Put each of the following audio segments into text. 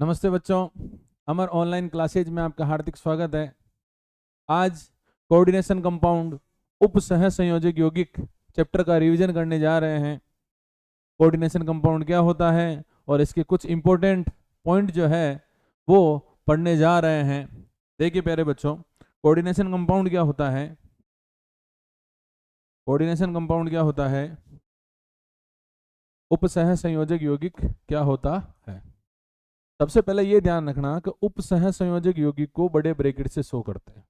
नमस्ते बच्चों, अमर online classes में आपका हार्दिक स्वागत है। आज कोऑर्डिनेशन कंपाउंड उप सह संयोजक यौगिक चैप्टर का रिवीजन करने जा रहे हैं। कोऑर्डिनेशन कंपाउंड क्या होता है और इसके कुछ इंपॉर्टेंट पॉइंट जो है वो पढ़ने जा रहे हैं। देखिए प्यारे बच्चों, कोऑर्डिनेशन कंपाउंड क्या होता है। कोऑर्डिनेशन कंपाउंड क्या होता है, उप सह संयोजक यौगिक क्या होता है। सबसे पहले ये ध्यान रखना कि उप सह संयोजक यौगिक को बड़े ब्रैकेट से शो करते हैं।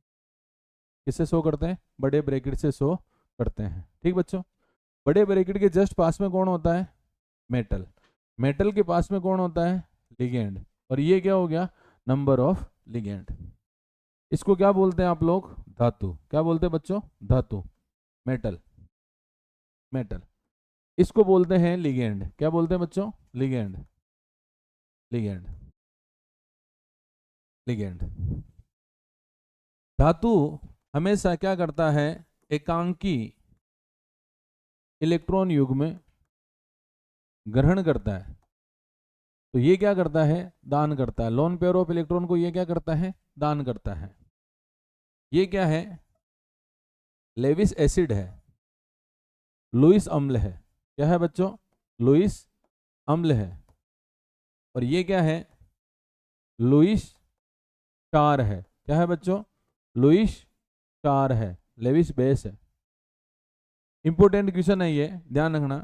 किससे शो करते हैं? बड़े ब्रैकेट से शो करते हैं। ठीक बच्चों, बड़े ब्रैकेट के जस्ट पास में कौन होता है? मेटल। मेटल के पास में कौन होता है? लिगेंड। और ये क्या हो गया? Number of ligand. इसको क्या बोलते हैं आप लोग? धातु। क्या बोलते हैं बच्चों? धातु। मेटल। मेटल। इसको बोलते हैं लिगेंड। क्या बोलते हैं बच्चों? लिगेंड। लिगेंड। लिगेंड। धातु हमेशा क्या करता है? एकांकी इलेक्ट्रॉन युग्म ग्रहण करता है। तो ये क्या करता है? दान करता है। लोन पेयर ऑफ इलेक्ट्रॉन को ये क्या करता है? दान करता है। ये क्या है? लेविस एसिड है, लुईस अम्ल है। क्या है बच्चों? लुईस अम्ल है। और ये क्या है? लुईस क्षार है। क्या है बच्चों? लुईस क्षार है। लेविस बेस है। इंपॉर्टेंट क्वेश्चन है ये, ध्यान रखना।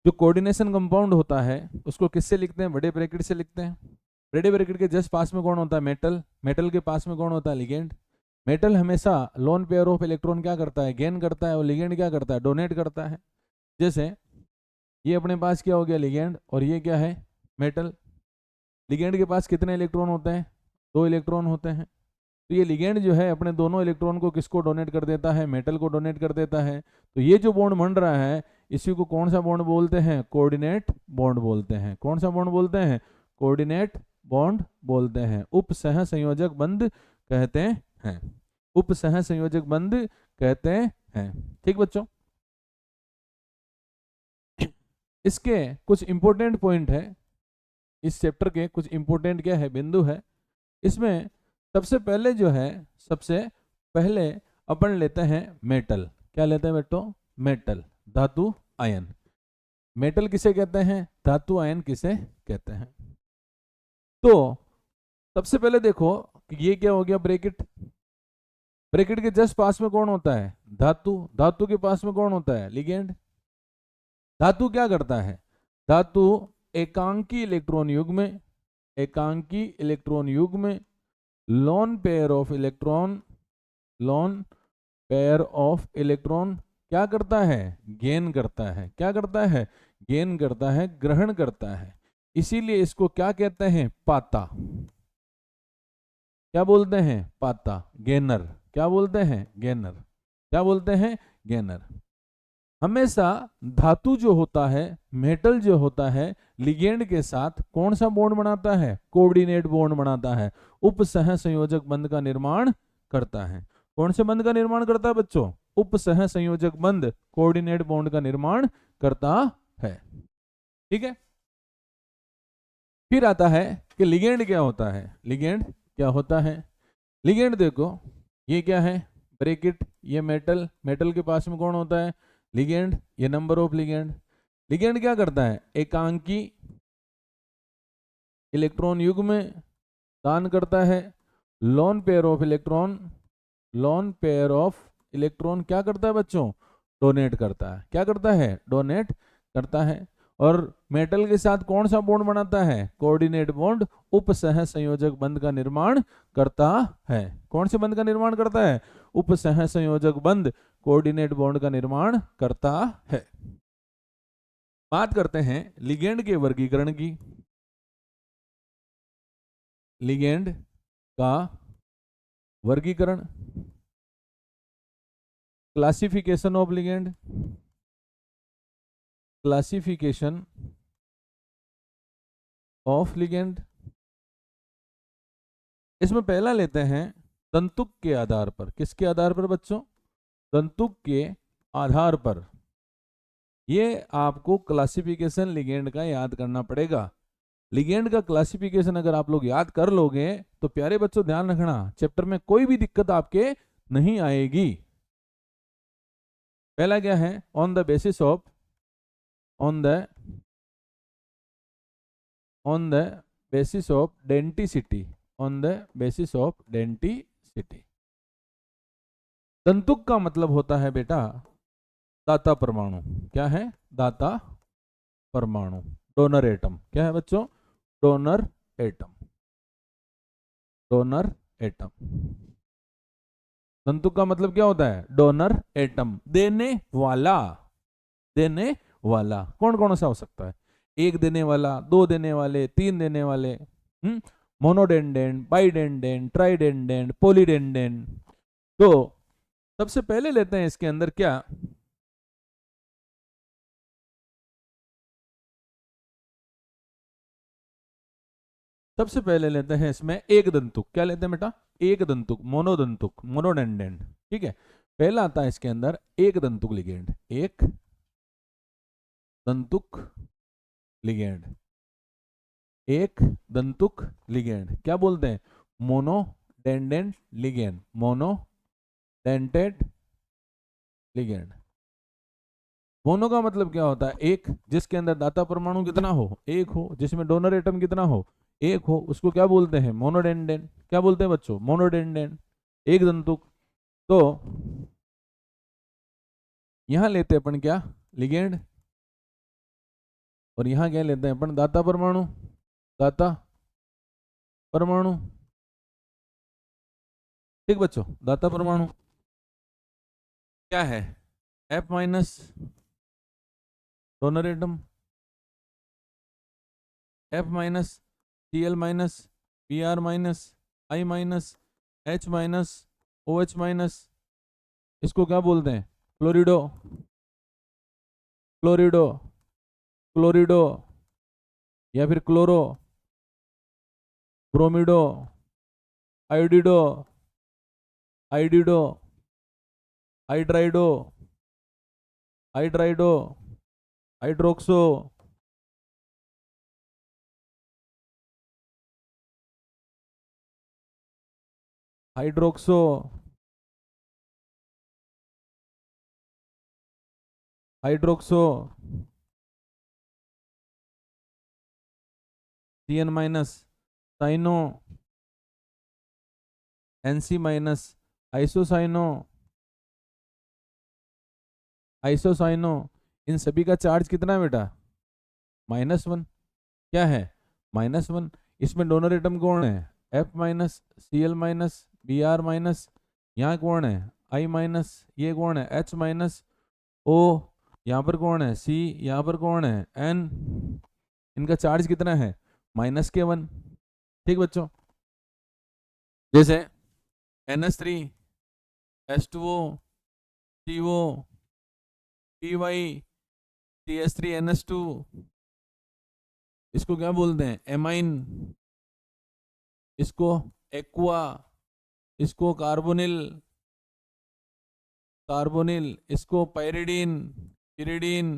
जो कोऑर्डिनेशन कंपाउंड होता है उसको किससे लिखते हैं? बड़े ब्रैकेट से लिखते हैं। बड़े ब्रैकेट के जस्ट पास में कौन होता है? मेटल। मेटल के पास में कौन होता है? लिगेंड। मेटल हमेशा लोन पेयर ऑफ इलेक्ट्रॉन क्या करता है? गेन करता है। और लिगेंड क्या करता है? डोनेट करता है। जैसे ये अपने पास क्या हो गया? लिगेंड। और ये क्या है? मेटल। लिगेंड के पास कितने इलेक्ट्रॉन होते हैं? 2 इलेक्ट्रॉन होते हैं। तो ये लिगेंड जो है अपने दोनों इलेक्ट्रॉन को किसको डोनेट कर देता है? मेटल को डोनेट कर देता है। तो ये जो बॉन्ड बन रहा है इसी को कौन सा बॉन्ड बोलते हैं? कोऑर्डिनेट बॉन्ड बोलते हैं। कौन सा बॉन्ड बोलते हैं? कोऑर्डिनेट बॉन्ड बोलते हैं। उप सह संयोजक बंध कहते हैं। उप सह संयोजक बंध कहते हैं। ठीक बच्चों, इसके कुछ इंपॉर्टेंट पॉइंट है। इस चैप्टर के कुछ इंपॉर्टेंट क्या है? बिंदु है इसमें। सबसे पहले जो है, सबसे पहले अपन लेते हैं मेटल। क्या लेते हैं बेटो? मेटल, धातु आयन। मेटल किसे कहते हैं? धातु आयन किसे कहते हैं? तो सबसे पहले देखो कि ये क्या हो गया? ब्रैकेट। ब्रैकेट के जस्ट पास में कौन होता है? धातु। धातु के पास में कौन होता है? लिगेंड। धातु क्या करता है? धातु एकांकी इलेक्ट्रॉन युग्म, एकांकी इलेक्ट्रॉन युग्म lone pair of electron, lone pair of electron क्या करता है? गेन करता है। क्या करता है? गेन करता है, ग्रहण करता है। इसीलिए इसको क्या कहते हैं? पाता। क्या बोलते हैं? पाता। गेनर। क्या बोलते हैं? गेनर। क्या बोलते हैं? गेनर। हमेशा धातु जो होता है, मेटल जो होता है, लिगेंड के साथ कौन सा बॉन्ड बनाता है? कोऑर्डिनेट बॉन्ड बनाता है। उप सह संयोजक बंध का निर्माण करता है। कौन से बंध का निर्माण करता है बच्चों? उप सह संयोजक बंध, कोऑर्डिनेट बॉन्ड का निर्माण करता है। ठीक है। फिर आता है कि लिगेंड क्या होता है? लिगेंड क्या होता है? लिगेंड देखो, ये क्या है? ब्रैकेट। ये मेटल। मेटल के पास में कौन होता है? लिगेंड। ये नंबर ऑफ लिगेंड। लिगेंड क्या करता है? एकांकी इलेक्ट्रॉन युग्म दान करता है। Lone pair of electron, lone pair of electron क्या करता है बच्चों? डोनेट करता है। क्या करता है? डोनेट करता है। और मेटल के साथ कौन सा बॉन्ड बनाता है? कोऑर्डिनेट बॉन्ड, उप सह संयोजक बंध का निर्माण करता है। कौन से बंध का निर्माण करता है? उप सह संयोजक बंध, कोऑर्डिनेट बॉन्ड का निर्माण करता है। बात करते हैं लिगेंड के वर्गीकरण की। लिगेंड का वर्गीकरण, classification of ligand, classification of ligand. इसमें पहला लेते हैं तंतुक के आधार पर। किसके आधार पर बच्चों? तंतुक के आधार पर। ये आपको क्लासिफिकेशन लिगेंड का याद करना पड़ेगा। लिगेंड का क्लासिफिकेशन अगर आप लोग याद कर लोगे तो प्यारे बच्चों ध्यान रखना, चैप्टर में कोई भी दिक्कत आपके नहीं आएगी। पहला क्या है, on the basis of on the basis of denticity, on the basis of denticity. तंतुक का मतलब होता है बेटा दाता परमाणु। क्या है? दाता परमाणु, डोनर एटम। क्या है बच्चों? Donor atom, donor atom. तंतुक का मतलब क्या होता है? डोनर एटम, देने वाला। देने वाला कौन कौन सा हो सकता है? एक देने वाला, दो देने वाले, तीन देने वाले, मोनोडेंडेंट, बाइडेंडेंट, ट्राइडेंडेंट, पॉलीडेंडेंट। तो सबसे पहले लेते हैं इसके अंदर क्या, सबसे पहले लेते हैं इसमें एक दंतुक। क्या लेते हैं बेटा? एक दंतुक, मोनोदंतुक, मोनोडेंडेंट। ठीक है, पहला आता है इसके अंदर एक दंतुक लिगेंड, एक दंतुक लिगेंड, एक दंतुक लिगेंड। क्या बोलते हैं? मोनोडेंडेंट लिगेंड, मोनोडेंटेड लिगेंड। मोनो का मतलब क्या होता है? एक, जिसके अंदर दाता परमाणु कितना हो? एक हो। जिसमें डोनर एटम कितना हो? एक हो। उसको क्या बोलते हैं? मोनोडेंडेंट। क्या बोलते हैं बच्चों? मोनोडेंडेंट, एक दंतुक। तो यहां लेते हैं अपन क्या? लिगेंड। और यहां क्या लेते हैं अपन? दाता परमाणु, दाता परमाणु। ठीक बच्चों, दाता परमाणु क्या है? F minus donor atom, F minus, Cl minus, Br minus, I minus, H minus, OH minus. इसको क्या बोलते हैं? क्लोरिडो, क्लोरिडो, क्लोरिडो, या फिर chloro, bromido, iodido, iodido, hydrido, hydrido, hydroxo, hydroxo, hydroxo, Cn minus, cyano, Nc minus, isocyano, isocyano. इन सभी का charge कितना है बेटा? -1। क्या है? -1। इसमें डोनर एटम कौन है? F minus, Cl minus, Br minus. यहाँ कौन है? I minus. ये कौन है? H minus. O, यहाँ पर कौन है? C, यहाँ पर कौन है? N। इनका चार्ज कितना है? -1। ठीक बच्चों, जैसे NH3, H2O, CO, PY, CH3NH2। इसको क्या बोलते हैं? एमाइन। इसको एक्वा, इसको कार्बोनिल, कार्बोनिल। इसको पायरिडीन, पिरिडीन।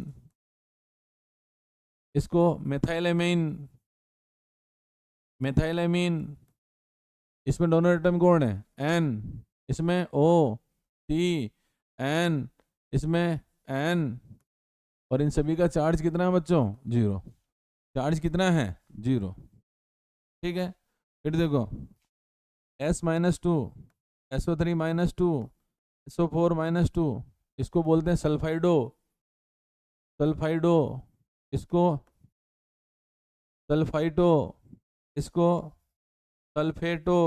इसको मेथाइलेमीन, मेथाइलेमीन। इसमें डोनर एटम कौन है? N। इसमें O, T, N। इसमें N। और इन सभी का चार्ज कितना है बच्चों? 0। चार्ज कितना है? 0। ठीक है, फिर देखो S-2, SO3-2, SO4-2। इसको बोलते हैं सल्फाइडो, सल्फाइडो। इसको सल्फाइटो, इसको सल्फेटो,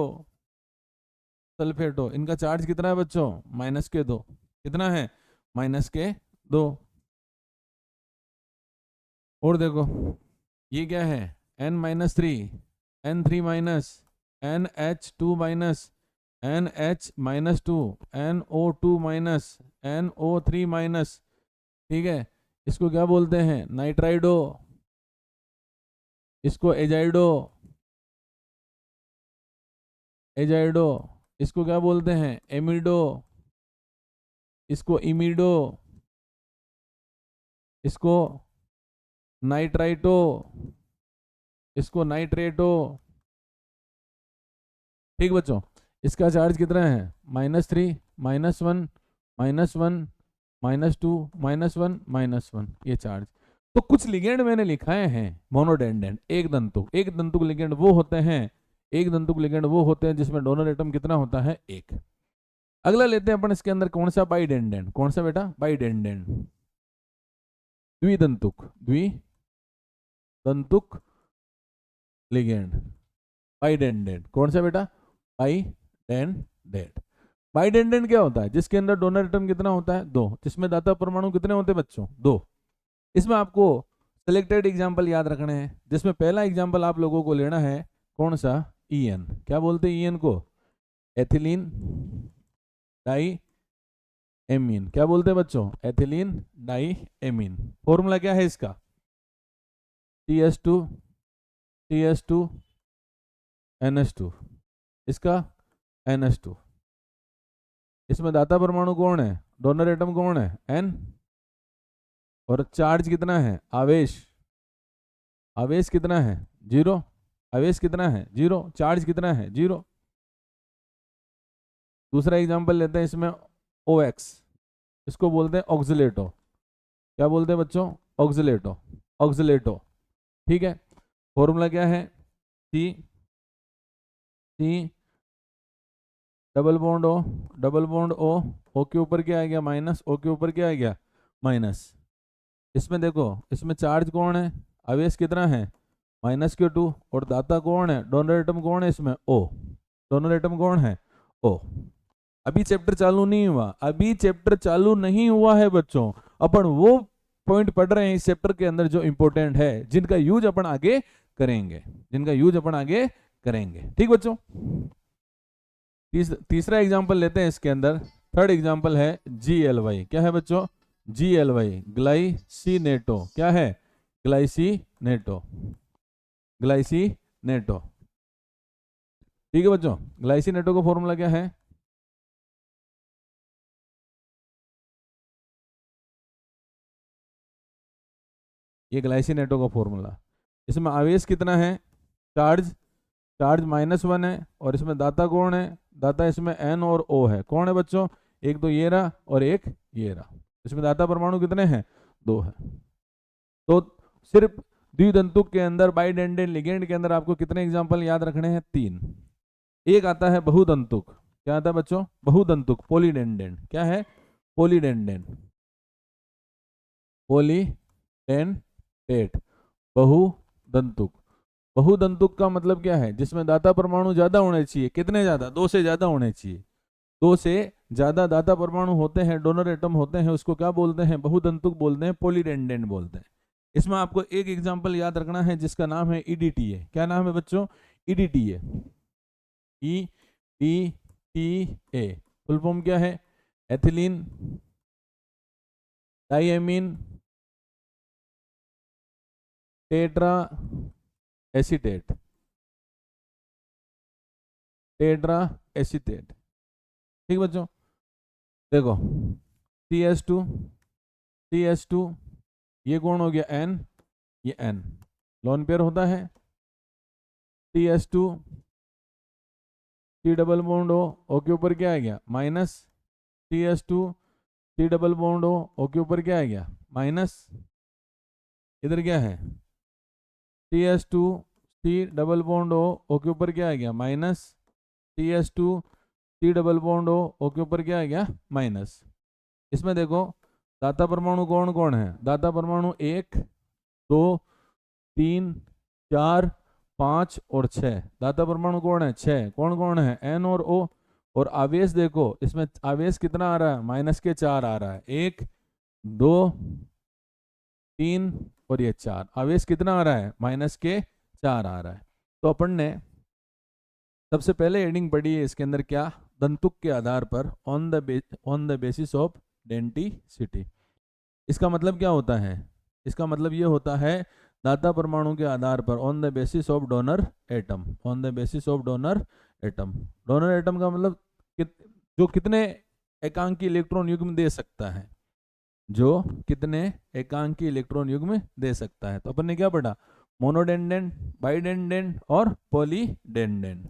सल्फेटो। इनका चार्ज कितना है बच्चों? -2। कितना है? -2। और देखो ये क्या है? N-3, N3 minus, NH2 minus, NH-2, NO2 minus, NO3 minus. ठीक है, इसको क्या बोलते हैं? नाइट्राइडो। इसको एजाइडो, एजाइडो। इसको क्या बोलते हैं? एमिडो। इसको इमिडो। इसको नाइट्राइटो। इसको नाइट्रेटो, ठीक बच्चों। इसका चार्ज कितना है? -3, -1, -1, -2, -1, -1, ये चार्ज। तो कुछ लिगेंड मैंने लिखाए हैं मोनोडेंडेंट, एक दंतुक। एक दंतुक लिगेंड वो होते हैं, एक दंतुक लिगेंड वो होते हैं जिसमें डोनर एटम कितना होता है? एक। अगला लेते हैं अपन इसके अंदर कौन सा? बाइडेंडेंट। कौन सा बेटा? बाइडेंडेंट, द्विदंतुक, द्विदंतुक लिगेंड, बाइडेंडेंट। कौन सा बेटा? बाइडेंडेंट। बाइडेंडेंट क्या होता है? जिसके अंदर डोनर एटम कितना होता है? 2। जिसमें दाता परमाणु कितने होते हैं बच्चों? 2। इसमें आपको सिलेक्टेड एग्जाम्पल याद रखने हैं, जिसमें पहला एग्जाम्पल आप लोगों को लेना है कौन सा? ईएन। क्या बोलते हैं ईएन को? Ethylene diamine. क्या बोलते हैं बच्चों? Ethylene die amine. फॉर्मूला क्या है इसका? TS2 NH2, इसका NH2। इसमें दाता परमाणु कौन है? डोनर एटम कौन है? N। और चार्ज कितना है? आवेश, आवेश कितना है? 0। आवेश कितना है? 0। चार्ज कितना है? 0। दूसरा एग्जांपल लेते हैं इसमें OX, इसको बोलते हैं ऑक्सिलेटो। क्या बोलते हैं बच्चों? ऑक्सिलेटो, ऑक्सिलेटो। ठीक है। फॉर्मूला क्या है? C double bond O, double bond O, O के ऊपर क्या आ गया? माइनस, O के ऊपर क्या आ गया? माइनस। इसमें देखो, इसमें चार्ज कौन है? आवेश कितना है? -Q2। और दाता कौन है? डोनर एटम कौन है इसमें? O। डोनर एटम कौन है? O। अभी चैप्टर चालू नहीं हुआ, अभी चैप्टर चालू नहीं हुआ है बच्चों। अपन वो पॉइंट पढ़ रहे हैं इस चैप्टर के अंदर जो इंपॉर्टेंट है, जिनका यूज अपन आगे करेंगे, जिनका यूज अपन आगे करेंगे। ठीक बच्चों। तीसरा एग्जांपल लेते हैं इसके अंदर। थर्ड एग्जांपल है GLY। क्या है बच्चों? GLY, glycinato. क्या है? Glycinato, glycinato. ठीक है बच्चों। ग्लाइसिनेटो का फॉर्मूला क्या है? ये ग्लाइसिनेटो का फॉर्मूला। इसमें आवेश कितना है? चार्ज, चार्ज -1 है। और इसमें दाता कौन है? दाता इसमें N और O है। कौन है बच्चों? एक तो ये रहा और एक ये रहा। इसमें दाता परमाणु कितने हैं? 2 है। तो सिर्फ द्विदंतुक के अंदर, बाइडेंडेंट लिगेंड के अंदर आपको कितने एग्जाम्पल याद रखने हैं? 3। एक आता है बहुदंतुक। क्या आता है बच्चों? बहुदंतुक, पॉलीडेंडेंट। क्या है? पॉलीडेंडेंट, पॉलीडेंटेट, बहुदंतुक। बहुदंतुक का मतलब क्या है? जिसमें दाता परमाणु ज्यादा होने चाहिए। कितने ज्यादा? 2 से ज्यादा होने चाहिए। 2 से ज्यादा दाता परमाणु होते हैं, डोनर एटम होते हैं, उसको क्या बोलते हैं? बहुदंतुक बोलते हैं, पॉलीडेंडेंट बोलते हैं। इसमें आपको एक एग्जांपल याद रखना है जिसका नाम है EDTA। क्या नाम है बच्चों? EDTA, EDTA। फुल फॉर्म क्या है? Ethylene diamine tetra acetate, tetra acetate. ठीक बच्चों। देखो, CS2, CS2, ये कौन हो गया? N, ये N लोन पेयर होता है। TS2, T double bond O के ऊपर क्या आ गया? Minus. TS2, T double bond O के ऊपर क्या आ गया? माइनस। इधर क्या है? TS2, T double bond O के ऊपर क्या आ गया? Minus. TS2, T double bond O के ऊपर क्या आ गया? माइनस। इसमें देखो, दाता परमाणु कौन कौन है? दाता परमाणु 1, 2, 3, 4, 5 और 6। दाता परमाणु कौन है? 6। कौन कौन है? N और O। और आवेश देखो, इसमें आवेश कितना आ रहा है? -4 आ रहा है। 1, 2, 3 और ये 4। आवेश कितना आ रहा है? -4 आ रहा है। तो अपन ने सबसे पहले हेडिंग पढ़ी है इसके अंदर, क्या? दंतुक के आधार पर, on the basis of denticity. इसका मतलब क्या होता है? इसका मतलब ये होता है दाता परमाणु के आधार पर, on the basis of donor atom, on the basis of donor atom. Donor atom का मतलब जो कितने एकांकी इलेक्ट्रॉन युग्म दे सकता है, जो कितने एकांकी इलेक्ट्रॉन युग्म दे सकता है। तो अपन ने क्या पढ़ा? मोनोडेंडेंट, बाइडेंडेंट और पॉलीडेंडेंट।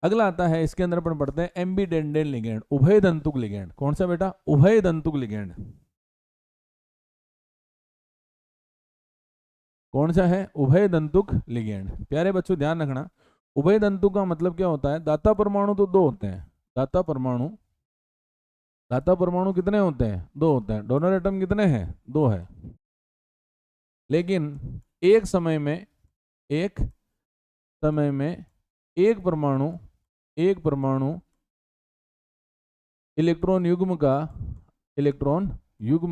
अगला आता है, इसके अंदर अपन पढ़ते हैं एम्बीडेंडेंट लिगेंड, उभय दंतुक लिगेंड। कौन सा बेटा? उभय दंतुक लिगेंड। कौन सा है? उभय दंतुक लिगेंड। प्यारे बच्चों ध्यान रखना, उभय दंतुक का मतलब क्या होता है? दाता परमाणु तो दो होते हैं, दाता परमाणु, दाता परमाणु कितने होते हैं? दो होते हैं। डोनर एटम कितने हैं? दो है। लेकिन एक समय में एक परमाणु इलेक्ट्रॉन युग्म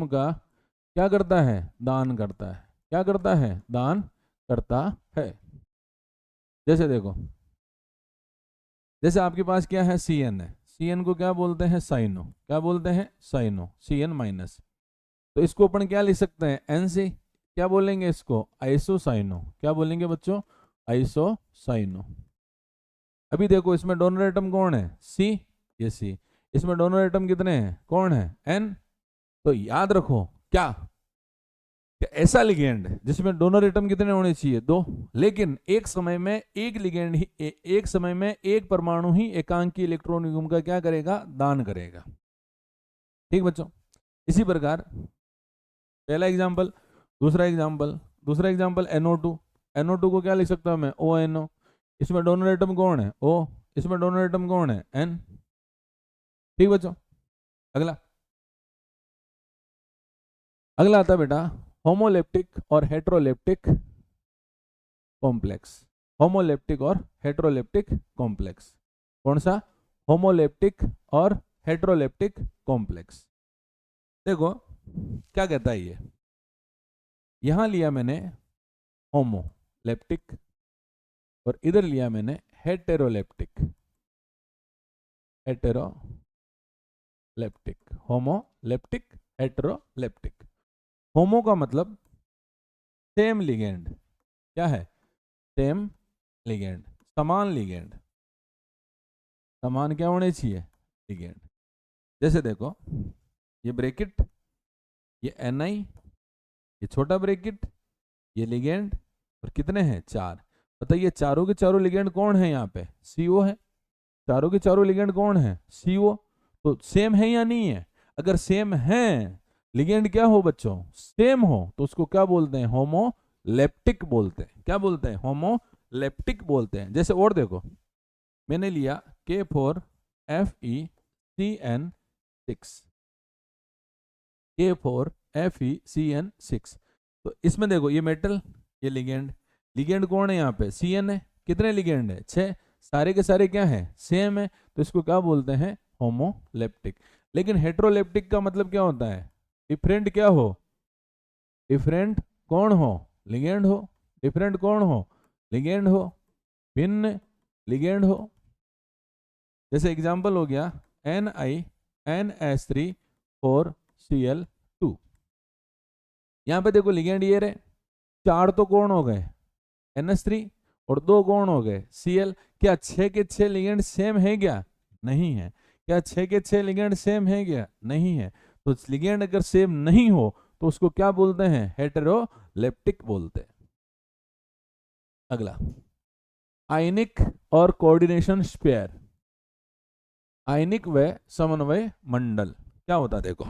का क्या करता है? दान करता है। क्या करता है? दान करता है। जैसे देखो, जैसे आपके पास क्या है? Cn है। Cn को क्या बोलते हैं? साइनो। क्या बोलते हैं? Cyano, Cn minus. तो इसको अपन क्या लिख सकते हैं? Nc। क्या बोलेंगे इसको? आइसोसाइनो। क्या बोलेंगे बच्चों? आइसोसाइनो। अभी देखो, इसमें डोनर एटम कौन है? C, ये C। इसमें डोनर एटम कितने हैं? कौन है? N। तो याद रखो क्या, कि ऐसा लिगेंड जिसमें डोनर एटम कितने होने चाहिए? दो। लेकिन एक समय में एक लिगेंड ही एक समय में एक परमाणु ही एकांकी इलेक्ट्रॉन युग्म का क्या करेगा? दान करेगा। ठीक बच्चों, इसी प्रकार पहला एग्जांपल, दूसरा एग्जांपल NO2। NO2 को क्या लिख सकता हूं मैं? ONO। इसमें डोनर एटम कौन है? O। इसमें डोनर एटम कौन है? N। ठीक बच्चों, अगला आता है बेटा होमोलेप्टिक और हेट्रोलेप्टिक कॉम्प्लेक्स। होमोलेप्टिक और हेट्रोलेप्टिक कॉम्प्लेक्स। कौन सा? होमोलेप्टिक और हेट्रोलेप्टिक कॉम्प्लेक्स। देखो क्या कहता है ये, यहां लिया मैंने होमोलेप्टिक और इधर लिया मैंने हेटेरोलेप्टिक। Homoleptic, heteroleptic. होमो का मतलब सेम लिगेंड। क्या है? सेम लिगेंड, समान लिगेंड। समान क्या होने चाहिए? लिगेंड। जैसे देखो, ये ब्रैकेट, ये Ni, ये छोटा ब्रैकेट, ये लिगेंड, और कितने हैं? चार। बताइए चारों के चारों लिगेंड कौन है? यहाँ पे CO है। चारों के चारों लिगेंड कौन है? CO। तो सेम है या नहीं है? अगर सेम है, लिगेंड क्या हो बच्चों? सेम हो, तो उसको क्या बोलते हैं? होमोलेप्टिक बोलते हैं। क्या बोलते हैं? होमोलेप्टिक बोलते हैं। जैसे और देखो, मैंने लिया K4FeCN6, K4FeCN6। तो इसमें देखो, ये मेटल, ये लिगेंड कौन है? यहाँ पे Cn है। कितने लिगेंड है? 6। सारे के सारे क्या है? सेम है। तो इसको क्या बोलते हैं? होमोलेप्टिक। लेकिन हेट्रोलेप्टिक का मतलब क्या होता है? डिफरेंट क्या हो? डिफरेंट कौन हो? लिगेंड हो। डिफरेंट कौन हो? लिगेंड हो। भिन्न लिगेंड हो। जैसे एग्जांपल हो गया NiNS3,4Cl2। यहां पे देखो लिगेंड ये रहे, चार तो कौन हो गए? NS3, और दो कौन हो गए? Cl। क्या 6 के 6 लिगेंड सेम है क्या? नहीं है। क्या 6 के 6 लिगेंड सेम है क्या? नहीं है। तो लिगेंड अगर सेम नहीं हो तो उसको क्या बोलते हैं? हेटेरोलेप्टिक बोलते हैं। अगला, आयनिक और कोऑर्डिनेशन स्पेयर। आयनिक व समन्वय मंडल क्या होता है? देखो,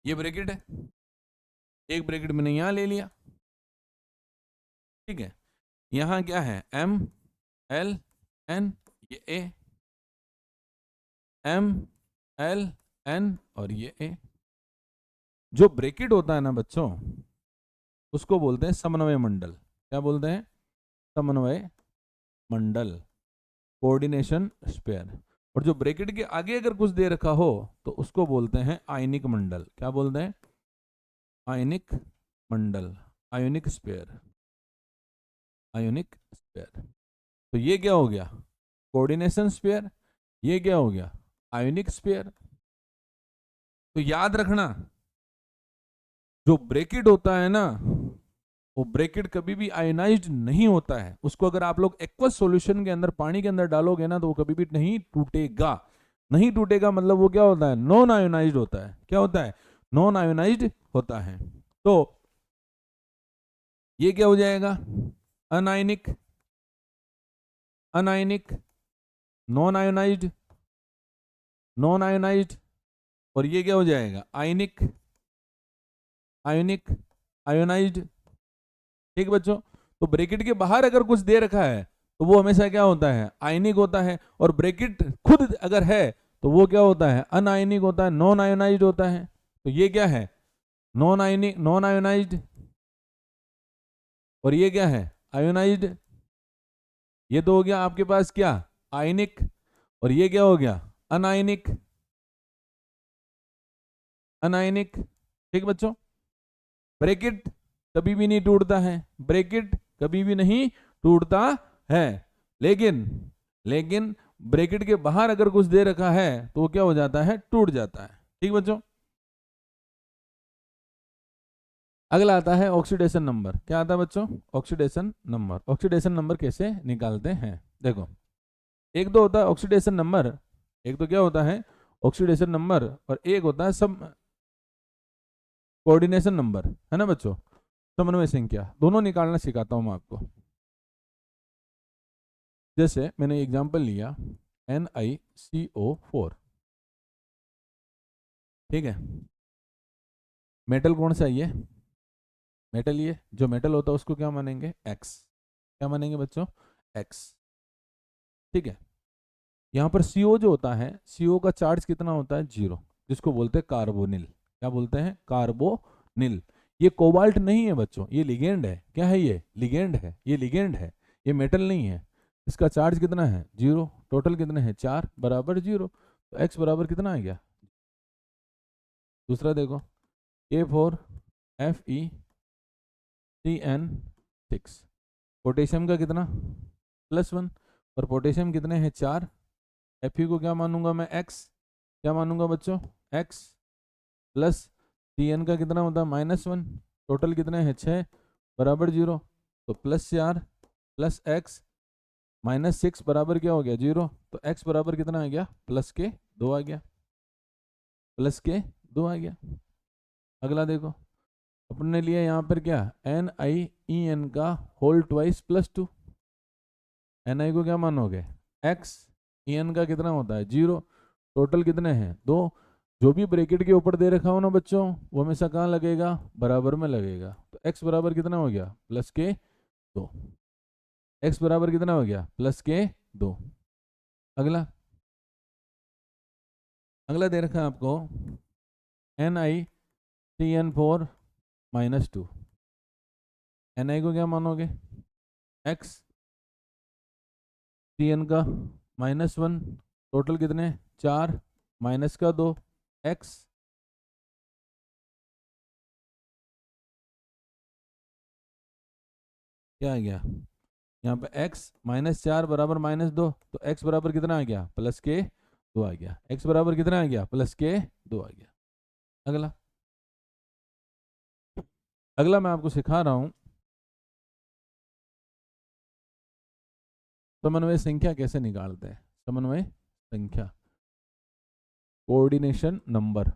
ये ब्रैकेट है, एक ब्रैकेट मैंने यहां ले लिया। ठीक है, यहां क्या है? MLN, ये A, MLN, और ये A। जो ब्रैकेट होता है ना बच्चों, उसको बोलते हैं समन्वय मंडल। क्या बोलते हैं? समन्वय मंडल, कोऑर्डिनेशन स्पेयर। और जो ब्रैकेट के आगे अगर कुछ दे रखा हो तो उसको बोलते हैं आयनिक मंडल। क्या बोलते हैं? आयनिक मंडल, आयोनिक स्पेयर, आयोनिक स्पेयर। तो ये क्या हो गया? Coordination sphere. ये क्या हो गया? Ionic sphere. तो याद रखना, जो ब्रैकेट होता है ना, वो ब्रैकेट कभी भी आयोनाइज्ड नहीं होता है। उसको अगर आप लोग एक्वस सॉल्यूशन के अंदर, पानी के अंदर डालोगे ना, तो वो कभी भी नहीं टूटेगा। नहीं टूटेगा मतलब वो क्या होता है? नॉन आयोनाइज्ड होता है। क्या होता है? नॉन आयोनाइज्ड होता है। तो ये क्या हो जाएगा, anionic, anionic, non ionised, non ionised, और ये क्या हो जाएगा, आयनिक, आयोनिक, आयोनाइज्ड। ठीक बच्चों, तो ब्रैकेट के बाहर अगर कुछ दे रखा है तो वो हमेशा क्या होता है, आयनिक होता है, और ब्रैकेट खुद अगर है तो वो क्या होता है, अनआयनिक होता है, नॉन आयोनाइज्ड होता है। तो ये क्या है, नॉन आयनिक, नॉन आयोनाइज्ड, और ये क्या है, आयोनाइज्ड। ये तो हो गया आपके पास क्या, आयनिक, और ये क्या हो गया, अनायनिक, अनायनिक। ठीक बच्चों, ब्रैकेट कभी भी नहीं टूटता है, ब्रैकेट कभी भी नहीं टूटता है, लेकिन लेकिन ब्रैकेट के बाहर अगर कुछ दे रखा है तो वो क्या हो जाता है, टूट जाता है। ठीक बच्चों, अगला आता है ऑक्सीडेशन नंबर। क्या आता है बच्चों, ऑक्सीडेशन नंबर। ऑक्सीडेशन नंबर कैसे निकालते हैं, देखो, एक तो होता है ऑक्सीडेशन नंबर, एक तो क्या होता है ऑक्सीडेशन नंबर, और एक होता है सब कोऑर्डिनेशन नंबर, है ना बच्चों, समन्वय संख्या। दोनों निकालना सिखाता हूं मैं आपको। जैसे मैंने एग्जांपल लिया NiCO4, ठीक है, मेटल कौन सा ये, मेटल, ये जो मेटल होता है उसको क्या मानेंगे, X, क्या मानेंगे बच्चों, X। ठीक है, यहाँ पर CO जो होता है, CO का चार्ज कितना होता है, 0, जिसको बोलते हैं कार्बोनिल। क्या बोलते हैं, कार्बोनिल। ये कोबाल्ट नहीं है बच्चों, ये लिगेंड है। क्या है ये, लिगेंड है, ये लिगेंड है, ये मेटल नहीं है। इसका चार्ज कितना है, 0, टोटल कितने हैं, 4 बराबर 0, तो X बराबर कितना आ गया। दूसरा देखो, K4FeCN6, पोटेशियम का कितना, +1, और पोटेशियम कितने हैं, 4, Fe को क्या मानूंगा मैं, X, क्या मानूंगा बच्चों, X, प्लस Cn का कितना होता है, -1, टोटल कितने हैं, 6 बराबर 0, तो +4 प्लस X -6 बराबर क्या हो गया, 0, तो X बराबर कितना आ गया, +2 आ गया, +2 आ गया। अगला देखो, अपने लिए यहाँ पर क्या, NiEn का होल ट्वाइस +2, Ni को क्या मानोगे, X, En का कितना होता है, 0, टोटल कितने हैं, 2। जो भी ब्रैकेट के ऊपर दे रखा हो ना बच्चों, वो हमेशा कहाँ लगेगा, बराबर में लगेगा। तो X बराबर कितना हो गया, +2, X बराबर कितना हो गया, +2। अगला, अगला दे रखा है आपको NiCN4 -2, Ni को क्या मानोगे, X, Cn का -1, टोटल कितने, 4 -2, X, क्या आ गया, यहाँ पे x -4 बराबर -2, तो x बराबर कितना आ गया, +2 आ गया। x बराबर कितना आ गया, +2 आ गया। अगला, अगला मैं आपको सिखा रहा हूं समन्वय संख्या कैसे निकालते हैं। समन्वय संख्या, कोऑर्डिनेशन नंबर,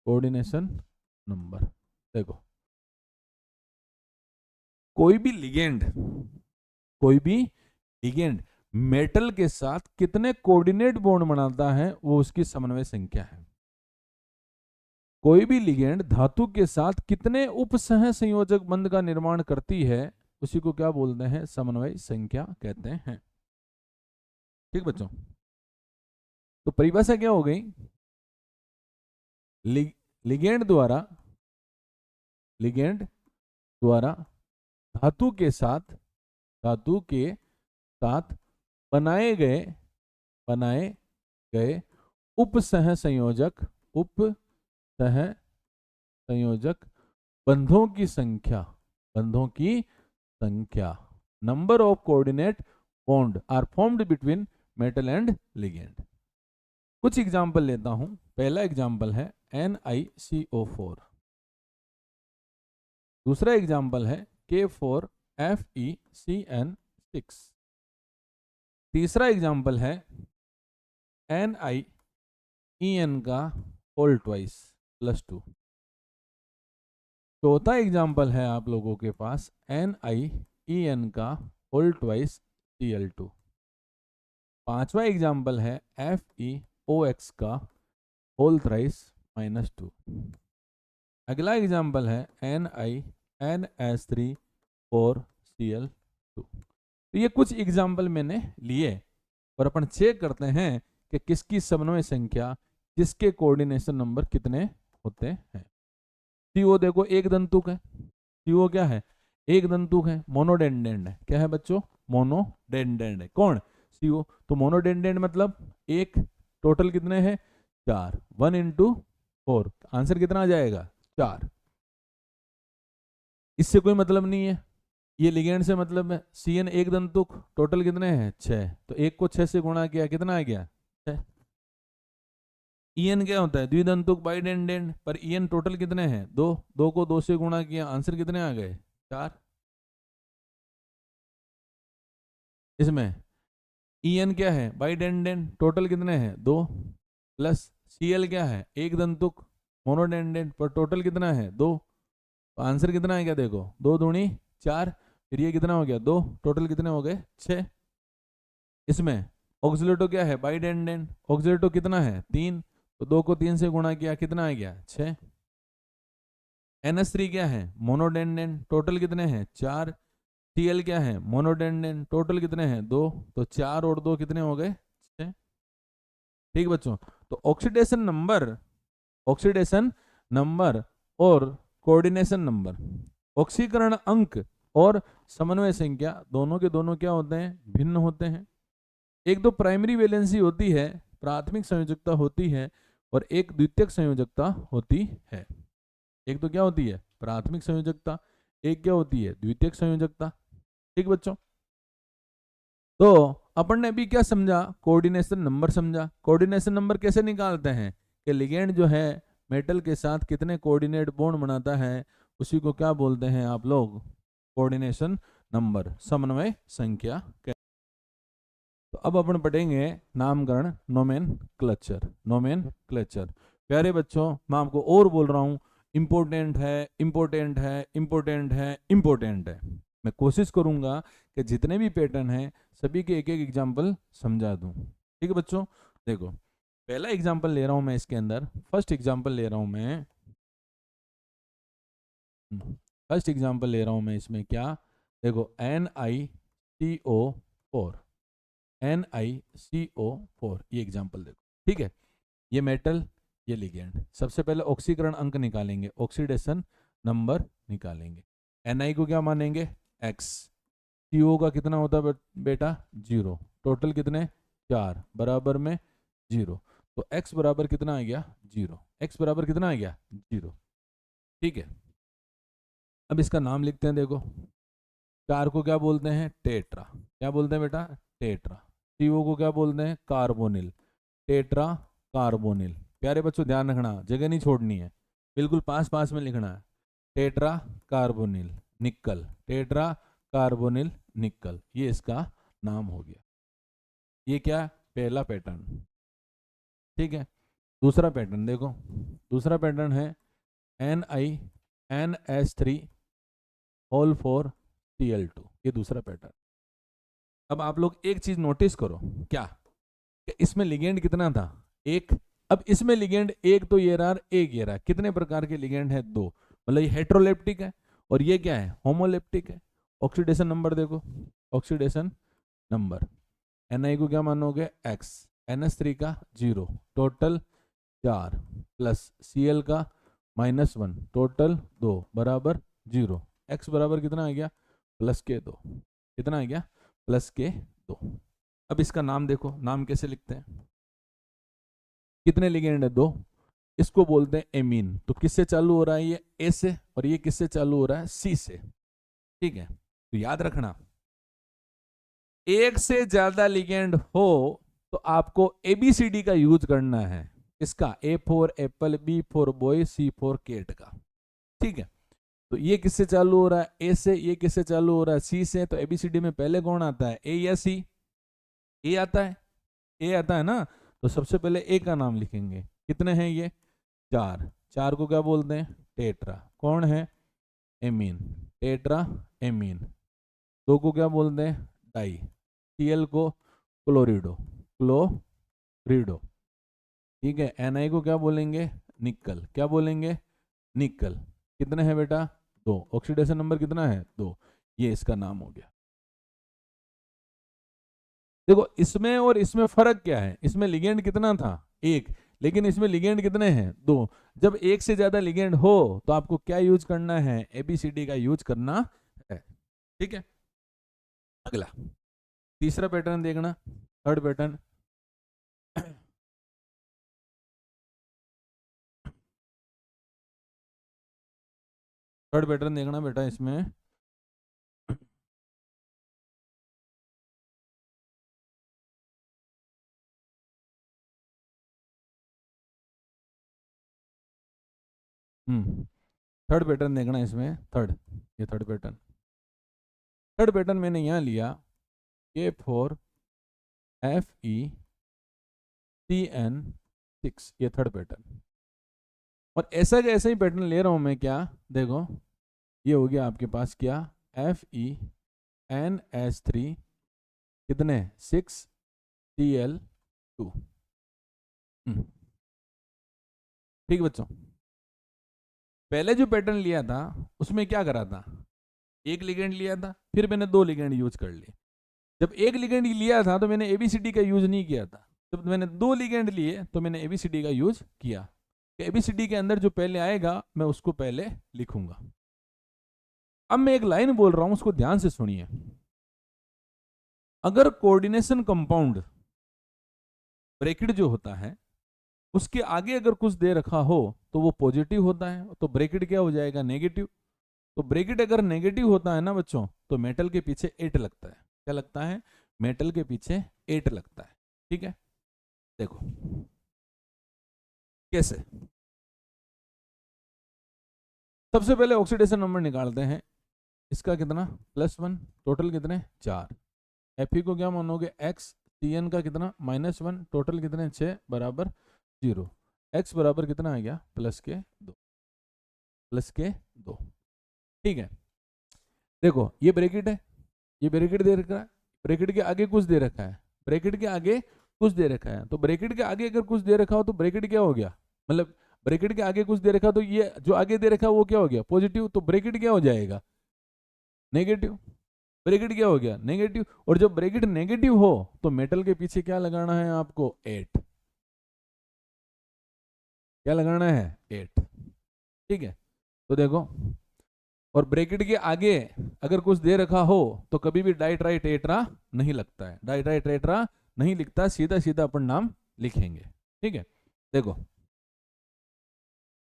कोऑर्डिनेशन नंबर। देखो, कोई भी लिगेंड, कोई भी लिगेंड मेटल के साथ कितने कोऑर्डिनेट बॉन्ड बनाता है, वो उसकी समन्वय संख्या है। कोई भी लिगेंड धातु के साथ कितने उपसह संयोजक बंध का निर्माण करती है, उसी को क्या बोलते हैं, समन्वय संख्या कहते हैं। ठीक बच्चों, तो परिभाषा क्या हो गई, लिगेंड द्वारा, लिगेंड द्वारा धातु के साथ, धातु के साथ बनाए गए, बनाए गए उपसह संयोजक, उपसह संयोजक बंधों की संख्या, बंधों की संख्या, number of coordinate bond are formed between metal and ligand. कुछ एग्जांपल लेता हूं। पहला एग्जांपल है NiCO4, दूसरा एग्जांपल है K4FeCN6, तीसरा एग्जांपल है NiEn का होल ट्वाइस +2, चौथा एग्जाम्पल है आप लोगों के पास NiEN का होल ट्वाइस Cl2। पांचवा एग्जाम्पल है FeOX का होल थ्राइस -2। अगला एग्जाम्पल है NiNS3 4Cl2। तो ये कुछ एग्जाम्पल मैंने लिए और अपन चेक करते हैं कि किसकी समन्वय संख्या, किसके कोऑर्डिनेशन नंबर कितने होते हैं। CO देखो एक दंतुक है, CO क्या है, एक दंतुक है, मोनोडेंडेंट है। क्या है बच्चों, मोनोडेंडेंट है। कौन, CO। तो मोनोडेंडेंट मतलब एक, टोटल कितने हैं 4, 1 × 4, आंसर कितना आ जाएगा 4। इससे कोई मतलब नहीं है, ये लिगेंड से मतलब है। CN एक दंतुक, टोटल कितने हैं 6, तो एक को 6 से गुणा किया, कितना आ गया 6। EN क्या होता है, द्विदंतुक बाइडेंडेंट, पर EN टोटल कितने हैं 2, 2 को 2 से गुणा किया, आंसर कितने आ गए 4। इसमें EN क्या है, बाइडेंडेंट, टोटल कितने हैं 2, प्लस CL क्या है, एक दंतुक मोनोडेंडेंट, पर टोटल कितना है 2, तो आंसर कितना है, क्या देखो 2 दूनी 4, फिर ये कितना हो गया 2, टोटल कितने हो गए 6। इसमें ऑक्सीलेटो क्या है, बाइडेंडेंट, ऑक्सीलेटो कितना है 3, तो 2 को 3 से गुणा किया, कितना आ गया 6। NS3 क्या है, मोनोडेंडेंट, टोटल कितने हैं 4। Cl क्या है, मोनोडेंडेंट, टोटल कितने हैं 2, तो 4 और 2 कितने हो गए 6। ठीक बच्चों, तो ऑक्सीडेशन नंबर और कोऑर्डिनेशन नंबर, ऑक्सीकरण अंक और समन्वय संख्या दोनों के दोनों क्या होते हैं, भिन्न होते हैं। एक तो प्राइमरी वैलेंसी होती है, प्राथमिक संयोजकता होती है, और एक द्वितीयक संयोजकता होती है। एक तो क्या होती है, प्राथमिक संयोजकता, एक क्या होती है, द्वितीयक संयोजकता। ठीक बच्चों, तो अपन ने अभी क्या समझा, कोऑर्डिनेशन नंबर समझा। कोऑर्डिनेशन नंबर कैसे निकालते हैं, कि लिगेंड जो है मेटल के साथ कितने कोऑर्डिनेट बॉन्ड बनाता है, उसी को क्या बोलते हैं आप लोग, कोऑर्डिनेशन नंबर, समन्वय संख्या। तो अब अपन पढ़ेंगे नामकरण, नोमेनक्लेचर। प्यारे बच्चों, मैं आपको और बोल रहा हूँ, इंपॉर्टेंट है, इंपॉर्टेंट है, इंपॉर्टेंट है, इंपॉर्टेंट है। मैं कोशिश करूंगा कि जितने भी पैटर्न हैं सभी के एक एक एग्जाम्पल समझा दूं। ठीक है बच्चों, देखो पहला एग्जाम्पल ले रहा हूं मैं इसके अंदर, फर्स्ट एग्जाम्पल ले रहा हूं मैं, इसमें क्या, देखो NiCO4, NiCO4, ये एग्जाम्पल देखो। ठीक है, ये मेटल, ये लिगेंड। सबसे पहले ऑक्सीकरण अंक निकालेंगे, ऑक्सीडेशन नंबर निकालेंगे। Ni को क्या मानेंगे x, CO का कितना होता है बेटा 0, टोटल कितने 4, बराबर में 0, तो x बराबर कितना आ गया 0, x बराबर कितना आ गया 0। ठीक है, अब इसका नाम लिखते हैं। देखो 4 को क्या बोलते हैं, टेट्रा। क्या बोलते हैं बेटा, टेट्रा। CO को क्या बोलते हैं, कार्बोनिल, टेट्रा कार्बोनिल। प्यारे बच्चों ध्यान रखना, जगह नहीं छोड़नी है, बिल्कुल पास पास में लिखना है। टेट्रा कार्बोनिल निकल, टेट्रा कार्बोनिल निकल, ये इसका नाम हो गया। ये क्या, पहला पैटर्न। ठीक है, दूसरा पैटर्न देखो, दूसरा पैटर्न है NiNS3 होल 4Cl2, ये दूसरा पैटर्न। अब आप लोग एक चीज नोटिस करो, क्या कि इसमें लिगेंड कितना था, एक। अब इसमें लिगेंड एक तो ये रहा, एक ये रहा, कितने प्रकार के लिगेंड है, 2, मतलब ये हेट्रोलेप्टिक है और ये क्या है, होमोलेप्टिक है। ऑक्सीडेशन नंबर देखो, ऑक्सीडेशन नंबर, Ni को क्या मानोगे x, NS3 का 0, टोटल 4, प्लस Cl का -1, टोटल 2, बराबर 0, x बराबर कितना आ गया +2, कितना आ गया +2। अब इसका नाम देखो, नाम कैसे लिखते हैं, कितने लिगेंड है 2, इसको बोलते हैं एमीन। तो किससे चालू हो रहा है, ये ए से, और ये किससे चालू हो रहा है, सी से। ठीक है, तो याद रखना, एक से ज्यादा लिगेंड हो तो आपको ABCD का यूज करना है। इसका A for apple, B for boy, C for cat का। ठीक है, तो ये किससे चालू हो रहा है, ए से, ये किससे चालू हो रहा है, सी से। तो ABCD में पहले कौन आता है, ए या सी, ए आता है, ए आता है ना। तो सबसे पहले ए का नाम लिखेंगे, कितने हैं ये 4, 4 को क्या बोलते हैं टेट्रा। कौन है एमीन, टेट्रा एमीन। 2 को क्या बोलते हैं? डाई। Cl को क्लोरिडो, क्लोरिडो। ठीक है, Na को क्या बोलेंगे? निकल। क्या बोलेंगे? निकल। कितने हैं बेटा? 2। ऑक्सीडेशन नंबर कितना है? 2। ये इसका नाम हो गया। देखो इसमें और इसमें फर्क क्या है? इसमें लिगेंड कितना था? 1, लेकिन इसमें लिगेंड कितने हैं? 2। जब एक से ज्यादा लिगेंड हो तो आपको क्या यूज करना है? ABCD का यूज करना है। ठीक है, अगला तीसरा पैटर्न देखना, थर्ड पैटर्न। थर्ड पैटर्न देखना बेटा इसमें। थर्ड पैटर्न देखना इसमें, थर्ड, ये थर्ड पैटर्न। थर्ड पैटर्न मैंने यहाँ लिया K4FeCN6, ये थर्ड पैटर्न। और ऐसा का ऐसा ही पैटर्न ले रहा हूं मैं। क्या देखो, ये हो गया आपके पास क्या? FeNH3 कितने? 6Cl2। ठीक बच्चों, पहले जो पैटर्न लिया था उसमें क्या करा था? एक लिगेंड लिया था, फिर मैंने 2 लिगेंड यूज कर लिए। जब एक लिगेंड लिया था तो मैंने ABCD का यूज नहीं किया था। जब मैंने 2 लिगेंड लिए तो मैंने ABCD का यूज किया। ABCD के अंदर जो पहले आएगा मैं उसको पहले लिखूंगा। अब मैं एक लाइन बोल रहा हूं, उसको ध्यान से सुनिए। अगर कोऑर्डिनेशन कंपाउंड ब्रैकेट जो होता है उसके आगे अगर कुछ दे रखा हो तो वो पॉजिटिव होता है, तो ब्रैकेट क्या हो जाएगा? नेगेटिव। तो ब्रैकेट अगर नेगेटिव होता है ना बच्चों, तो मेटल के पीछे 8 लगता है। क्या लगता है? मेटल के पीछे 8 लगता है। ठीक है, देखो कैसे। सबसे पहले ऑक्सीडेशन नंबर निकालते हैं। इसका कितना? +1। टोटल कितने? 4। Fe को क्या मानोगे? x। Cn का कितना? -1। टोटल कितने? 6 बराबर 0। x बराबर कितना आ गया? +2। +2। ठीक है, देखो ये ब्रैकेट है, ये ब्रैकेट दे रखा है, ब्रैकेट के आगे कुछ दे रखा है, ब्रैकेट के आगे कुछ दे रखा है। तो ब्रैकेट के आगे अगर कुछ दे रखा हो तो ब्रैकेट क्या हो गया? मतलब ब्रैकेट के आगे कुछ दे रखा तो ये जो आगे दे रखा वो क्या हो गया? पॉजिटिव। तो ब्रैकेट क्या हो जाएगा? नेगेटिव। ब्रैकेट क्या हो गया? नेगेटिव। और जब ब्रैकेट नेगेटिव हो तो मेटल के पीछे क्या लगाना है आपको? 8। क्या लगाना है? 8। ठीक है, तो देखो, और ब्रैकेट के आगे अगर कुछ दे रखा हो तो कभी भी डाइट्राइटेट्रा नहीं लगता है, डाइट्राइटेट्रा नहीं लिखता, सीधा सीधा अपन नाम लिखेंगे। ठीक है, देखो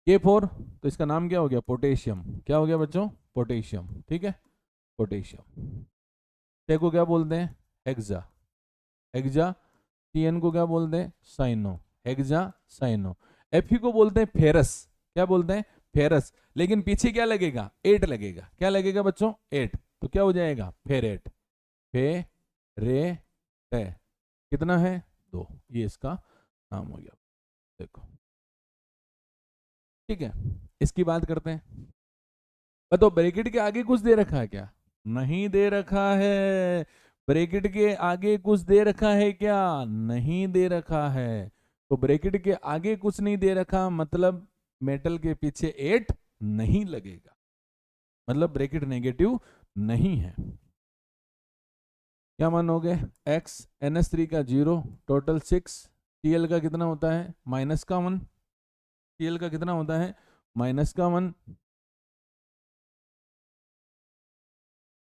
K4, तो इसका नाम क्या हो गया? पोटेशियम। क्या हो गया बच्चों? पोटेशियम। ठीक है, पोटेशियम। K को क्या बोलते हैं? हेक्सा। हेक्सा। Cn को क्या बोलते हैं? साइनो। Hexa cyano. Fe को बोलते हैं फेरस। क्या बोलते हैं? फेरस। लेकिन पीछे क्या लगेगा? 8 लगेगा। क्या लगेगा बच्चों? 8। तो क्या हो जाएगा? फेरेट। फेरेट। कितना है? 2। ये इसका नाम हो गया। देखो, ठीक है, इसकी बात करते हैं। बताओ ब्रैकेट के आगे कुछ दे रखा है क्या? नहीं दे रखा है। ब्रैकेट के आगे कुछ दे रखा है क्या? नहीं दे रखा है। तो ब्रैकेट के आगे कुछ नहीं दे रखा मतलब मेटल के पीछे 8 नहीं लगेगा, मतलब ब्रैकेट नेगेटिव नहीं है। क्या मानोगे? x NH3 का 0, टोटल 6। Cl का कितना होता है? -1। Cl का कितना होता है? -1।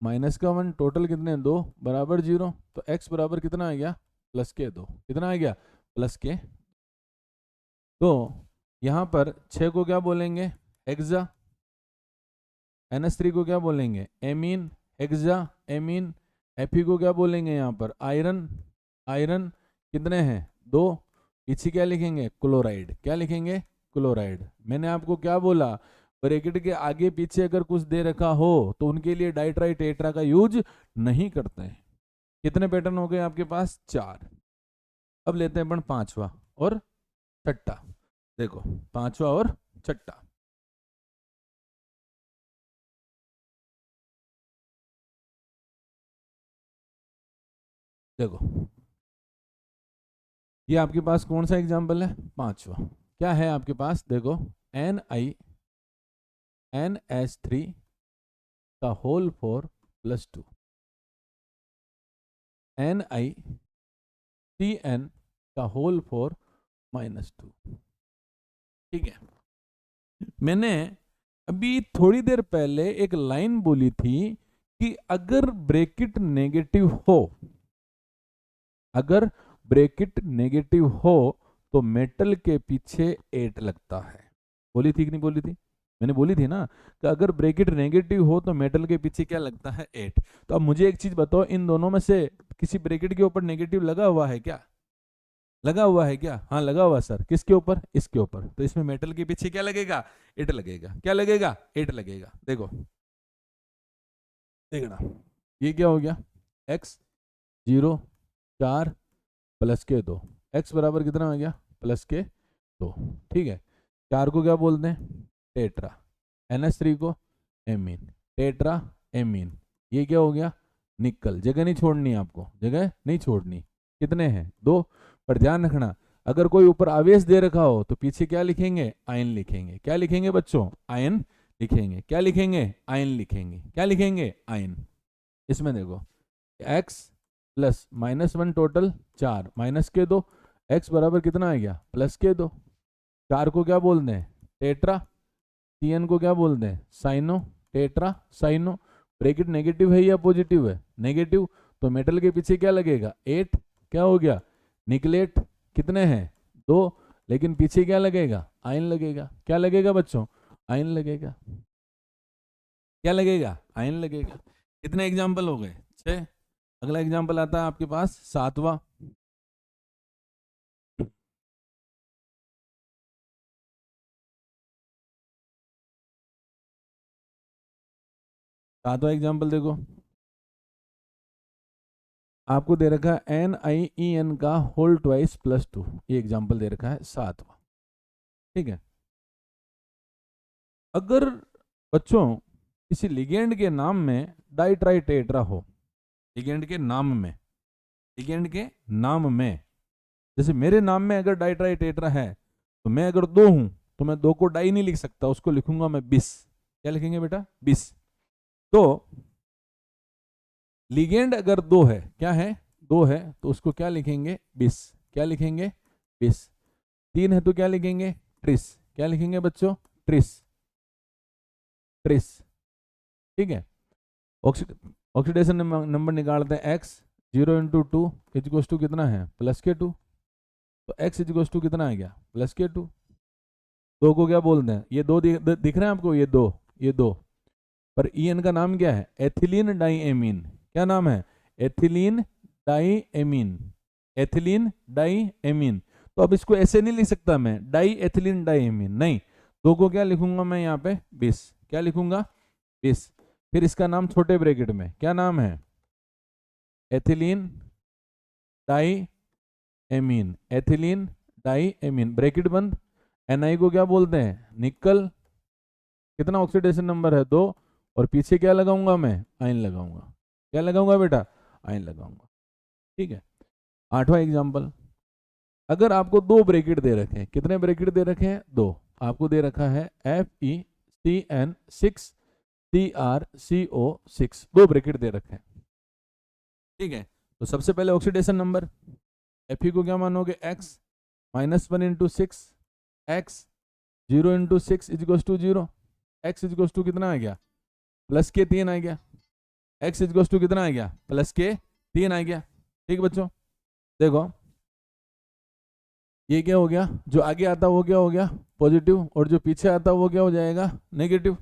-1, टोटल कितने? 2 बराबर 0। तो x बराबर कितना आ गया? +2। कितना आ गया? +2। तो यहाँ पर 6 को क्या बोलेंगे? हेक्सा। NH3 को क्या बोलेंगे? एमीन। Hexa amine. Fe को क्या बोलेंगे यहाँ पर? आयरन। आयरन कितने हैं? 2। पीछे क्या लिखेंगे? क्लोराइड। क्या लिखेंगे? क्लोराइड। मैंने आपको क्या बोला? ब्रैकेट के आगे पीछे अगर कुछ दे रखा हो तो उनके लिए डाइट्राइटेट्रा का यूज नहीं करते हैं। कितने पैटर्न हो गए आपके पास? 4। अब लेते हैं अपन पांचवा और छठा। देखो पांचवा और छठा। देखो ये आपके पास कौन सा एग्जाम्पल है, 5वां। क्या है आपके पास, देखो NH3 का होल 4 + 2, NiCN का होल 4 -2। ठीक है, मैंने अभी थोड़ी देर पहले एक लाइन बोली थी कि अगर ब्रैकेट नेगेटिव हो, अगर ब्रैकेट नेगेटिव हो तो मेटल के पीछे 8 लगता है। बोली थी कि नहीं बोली थी, मैंने बोली थी ना कि अगर ब्रैकेट नेगेटिव हो तो मेटल के पीछे क्या लगता है, 8। तो अब मुझे एक चीज बताओ, इन दोनों में से किसी ब्रैकेट के ऊपर नेगेटिव लगा हुआ है क्या, लगा हुआ है क्या, हाँ लगा हुआ सर, किसके ऊपर, इसके ऊपर। तो इसमें मेटल के पीछे क्या लगेगा, 8 लगेगा। क्या लगेगा, 8 लगेगा। देखो देखना, ये क्या हो गया, x 0 4 प्लस के 2, x बराबर कितना हो गया, प्लस के 2। ठीक है, 4 को क्या बोलते हैं, टेट्रा, NH3 को एमीन, टेट्रा एमीन। ये क्या हो गया, निकल। जगह नहीं छोड़नी आपको, जगह नहीं छोड़नी। कितने हैं, 2। पर ध्यान रखना, अगर कोई ऊपर आवेश दे रखा हो तो पीछे क्या लिखेंगे, आयन लिखेंगे। क्या लिखेंगे बच्चों, आयन लिखेंगे। क्या लिखेंगे, आयन लिखेंगे। क्या लिखेंगे, आयन। इसमें देखो x प्लस -1 टोटल 4 माइनस के 2, x बराबर कितना आ गया, प्लस के 2। 4 को क्या बोलते हैं, टेट्रा। CN को क्या बोलते हैं, cyano, tetra cyano. Bracket negative है या पॉजिटिव है, नेगेटिव। तो मेटल के पीछे क्या लगेगा, 8। क्या हो गया, निकलेट। कितने हैं, 2। लेकिन पीछे क्या लगेगा, आयन लगेगा। क्या लगेगा बच्चों, आयन लगेगा। क्या लगेगा, आयन लगेगा। कितने एग्जाम्पल हो गए, 6। अगला एग्जाम्पल आता है आपके पास 7वां। सातवां एग्जाम्पल देखो, आपको दे रखा है NiEN का होल ट्वाइस +2। ये एग्जाम्पल दे रखा है 7वां। ठीक है, अगर बच्चों किसी लिगेंड के नाम में डाइट्राइटेट्रा हो, लिगेंड के नाम में, लिगेंड के नाम में, जैसे मेरे नाम में अगर डाइट्राइटेट्रा है तो मैं अगर 2 हूं तो मैं 2 को डाई नहीं लिख सकता, उसको लिखूंगा मैं 20। क्या लिखेंगे बेटा, 20। तो लिगेंड अगर 2 है, क्या है, 2 है, तो उसको क्या लिखेंगे, 20। क्या लिखेंगे, 20। 3 है तो क्या लिखेंगे, ट्रिस। क्या लिखेंगे बच्चों, ट्रिस, ट्रिस। ठीक है, ऑक्सीडेशन नंबर निकालते हैं। x 0 × 2 इक्वल्स टू कितना है, प्लस के 2। तो x इक्वल्स टू कितना आ गया, प्लस के 2। 2 को क्या बोलते हैं, ये 2 दिख रहे हैं आपको, ये 2, ये 2। पर EN का नाम क्या है, एथिलीन डाईएमीन। क्या नाम है, एथिलीन डाईएमीन, एथिलीन डाईएमीन। तो अब इसको ऐसे नहीं लिख सकता मैं, डाई एथिलीन डाईएमीन, नहीं। 2 को क्या लिखूंगा मैं यहाँ पे, 20। क्या लिखूंगा, 20। फिर इसका नाम छोटे ब्रैकेट में क्या नाम है, एथिलीन डाईएमीन, एथिलीन डाईएमीन, ब्रैकेट बंद। Ni को क्या बोलते हैं, निकल। कितना ऑक्सीडेशन नंबर है, 2। और पीछे क्या लगाऊंगा मैं, आयन लगाऊंगा। क्या लगाऊंगा बेटा, आयन लगाऊंगा। ठीक है, 8वां एग्जाम्पल, अगर आपको 2 ब्रैकेट दे रखे हैं, कितने ब्रैकेट दे रखे हैं, 2। आपको दे रखा है FeCN6 CrCO6, 2 ब्रैकेट दे रखे हैं। ठीक है, तो सबसे पहले ऑक्सीडेशन नंबर, Fe को क्या मानोगे, x -1 × 6, x 0 × 6 equals to 0। x equals to कितना आ गया, प्लस के 3 आ गया। x इक्वल्स टू कितना आ गया, प्लस के 3 आ गया। ठीक बच्चों, देखो ये क्या हो गया, जो आगे आता वो क्या हो गया, पॉजिटिव, और जो पीछे आता वो क्या हो जाएगा, नेगेटिव।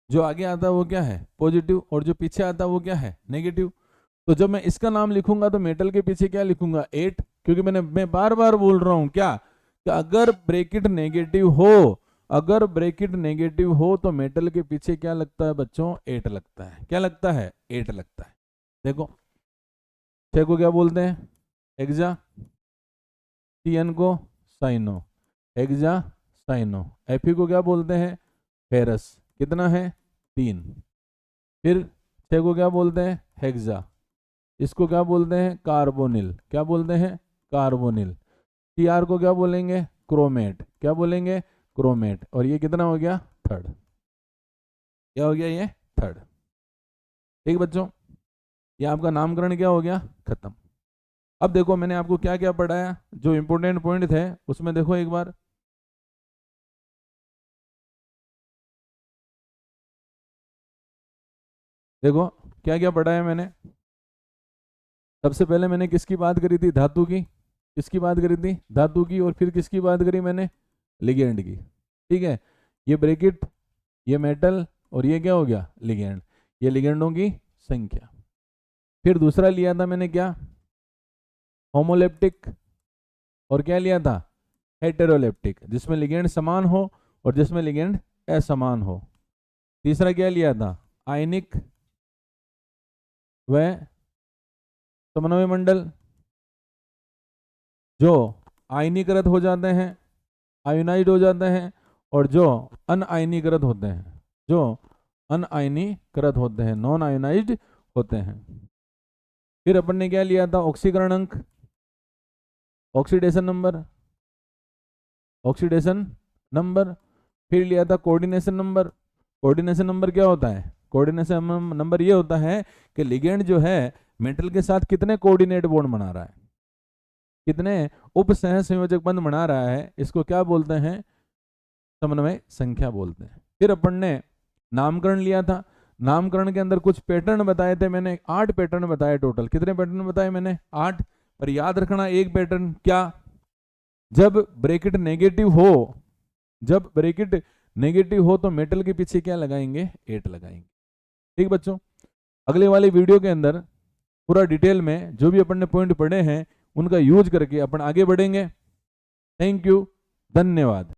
जो आगे आता वो क्या है, पॉजिटिव, और जो पीछे आता वो क्या है, नेगेटिव। तो जब मैं इसका नाम लिखूंगा तो मेटल के पीछे क्या लिखूंगा, 8। क्योंकि मैं बार बार बोल रहा हूं क्या, कि अगर ब्रैकेट नेगेटिव हो, अगर ब्रैकेट नेगेटिव हो तो मेटल के पीछे क्या लगता है बच्चों, 8 लगता है। क्या लगता है, 8 लगता है। देखो 6 को क्या बोलते हैं, हेक्सा। CN को साइनो, हेक्सा साइनो। Fe को क्या बोलते हैं, फेरस। कितना है, 3। फिर 6 को क्या बोलते हैं, हेक्सा। इसको क्या बोलते हैं? कार्बोनिल। क्या बोलते हैं? कार्बोनिल। Cr को क्या बोलेंगे? क्रोमेट। क्या बोलेंगे? क्रोमेट। और ये कितना हो गया? थर्ड। क्या हो गया? ये थर्ड। ठीक बच्चों, ये आपका नामकरण क्या हो गया? खत्म। अब देखो मैंने आपको क्या क्या पढ़ाया, जो इंपॉर्टेंट पॉइंट थे उसमें देखो एक बार। देखो क्या क्या पढ़ाया मैंने। सबसे पहले मैंने किसकी बात करी थी? धातु की। किसकी बात करी थी? धातु की। और फिर किसकी बात करी मैंने? लिगेंड की। ठीक है, ये ब्रैकेट, ये मेटल, और ये क्या हो गया? लिगेंड। ये लिगेंडों की संख्या। फिर दूसरा लिया था मैंने क्या? होमोलेप्टिक। और क्या लिया था? हेटेरोलेप्टिक, जिसमें लिगेंड समान हो और जिसमें लिगेंड असमान हो। तीसरा क्या लिया था? आयनिक व समन्वय मंडल, जो आयनीकृत हो जाते हैं, आयोनाइड हो जाते हैं, और जो अनआयनीकृत होते हैं, जो अनआयनीकृत होते हैं, नॉन आयोनाइज्ड होते हैं। फिर अपन ने क्या लिया था? ऑक्सीकरण अंक, ऑक्सीडेशन नंबर, ऑक्सीडेशन नंबर। फिर लिया था कोऑर्डिनेशन नंबर। कोऑर्डिनेशन नंबर क्या होता है? कोऑर्डिनेशन नंबर ये होता है कि लिगेंड जो है मेटल के साथ कितने कोऑर्डिनेट बॉन्ड बना रहा है, कितने उप सह संयोजक बंध बना रहा है, इसको क्या बोलते हैं? समन्वय संख्या बोलते हैं। फिर अपन ने नामकरण लिया था। नामकरण के अंदर कुछ पैटर्न बताए थे मैंने, 8 पैटर्न बताए टोटल। कितने पैटर्न बताए मैंने? 8। पर याद रखना एक पैटर्न क्या, जब ब्रैकेट नेगेटिव हो, जब ब्रैकेट नेगेटिव हो तो मेटल के पीछे क्या लगाएंगे? 8 लगाएंगे। ठीक बच्चों, अगले वाले वीडियो के अंदर पूरा डिटेल में जो भी अपन ने पॉइंट पढ़े हैं उनका यूज करके अपन आगे बढ़ेंगे। थैंक यू, धन्यवाद।